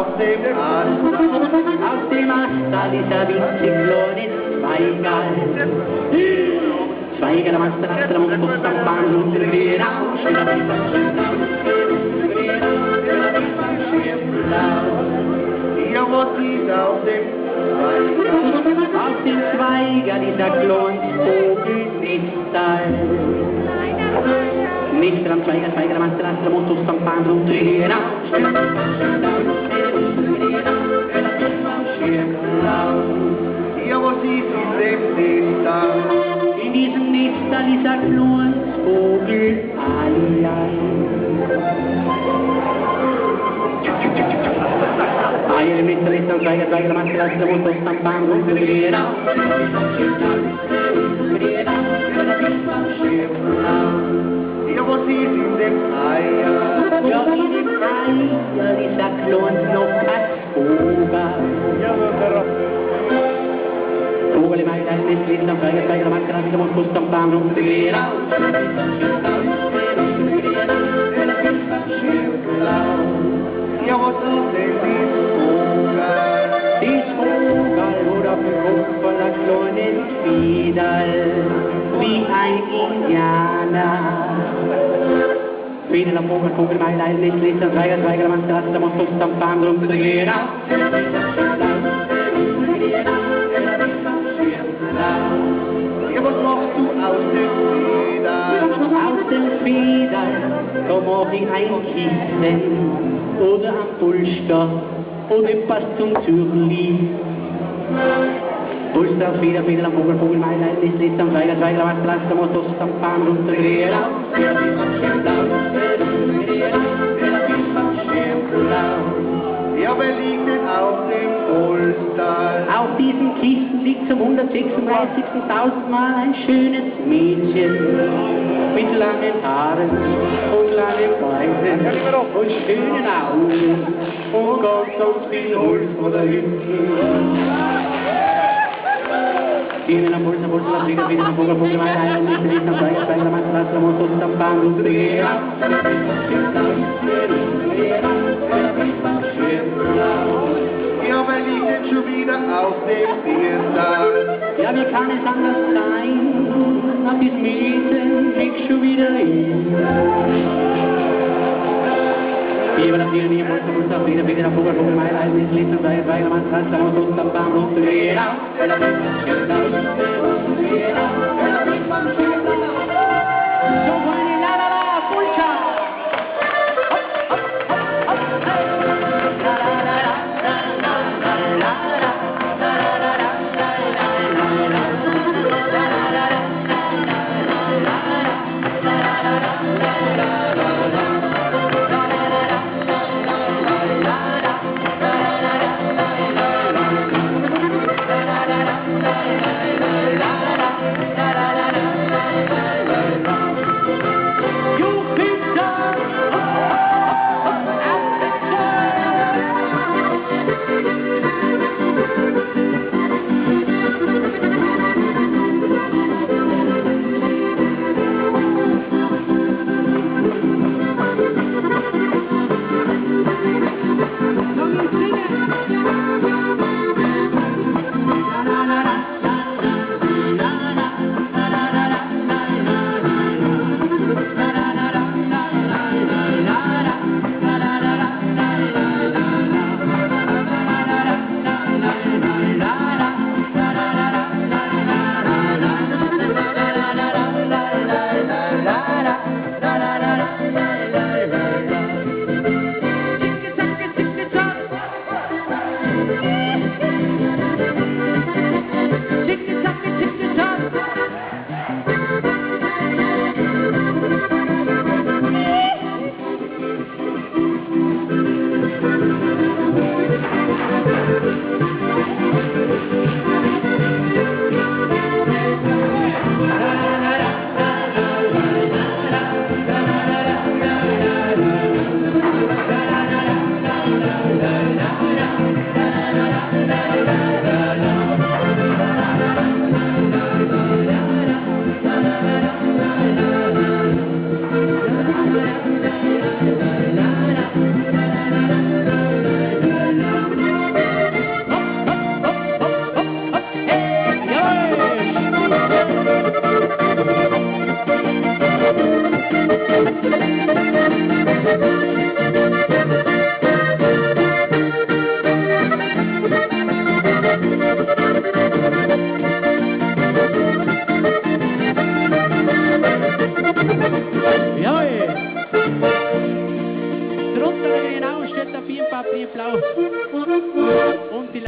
auf dem Ast. Auf dem Ast ist ein winzig kleines Zweigerl. Zweigerl am Ast, der Mund putzt am Bahn und der Geraus. Ja, was ist auf dem Zweigerl? Auf dem Zweigerl ist ein kleines Vogelnestall. Nicht am Zweiger, Zweiger, am Ast, der Mund putzt am Bahn und der Geraus. Ja, was ist in dem Nestall? In diesem Nestall ist ein kleines Vogel, ai, ai. Ai, im Nestall ist ein Zweiger, Zweiger, am Ast, der Mund putzt am Bahn und der Geraus. Ja, was ist in dem Eier? Ja, in dem Eier ist ein kleines Vogel. Vogel im Eier, ein Nestl am Zweiger, Zweiger, am Ast, der Mund putzt am Bahn und der Geraus. Ja, was ist denn dies Vogel? Dies Vogel oder auf dem Kopf von der kleinen Fiedel, wie ein Indianer. Fiedel am Vogel, Vogel, mein Leid, Licht, am Zweiger, Zweiger, am Ast, der Mund putzt am Bahn und der Geraus. Ja, was machst du aus dem Fiedel? Aus dem Fiedel, da mach ich ein Kissen oder ein Polster oder passt zum Zürli. Polster, Fiedel, Fiedel am Vogel, Vogel, mein Leid, Licht, am Zweiger, Zweiger, am Ast, der Mund putzt am Bahn und der Geraus. Ja, wer liegt denn auf dem Polster? Auf diesem Kissen liegt zum 136.000 Mal ein schönes Mädchen mit langen Haaren und langen Beinen und schönen Augen und ganz viel Holz vor der Hüfte. Fiedel am Polster, Polster, am Fiedel, Fiedel am Vogel, Vogel, mein Leid, Licht, am Zweiger, Zweiger, am Ast, der Mund putzt am Bahn und der Geraus. Ja, wer liegt denn schon wieder auf dem Biertal? Ja, wie kann es anders sein? Auf diesem Mädchen liegt schon wieder hin. Hier das hier, hier, Polster, Polster, Fiedel, Fiedel am Vogel, Vogel, mein Leid, Licht, am Zweiger, Zweiger, am Ast, der Mund putzt am Bahn und der Geraus.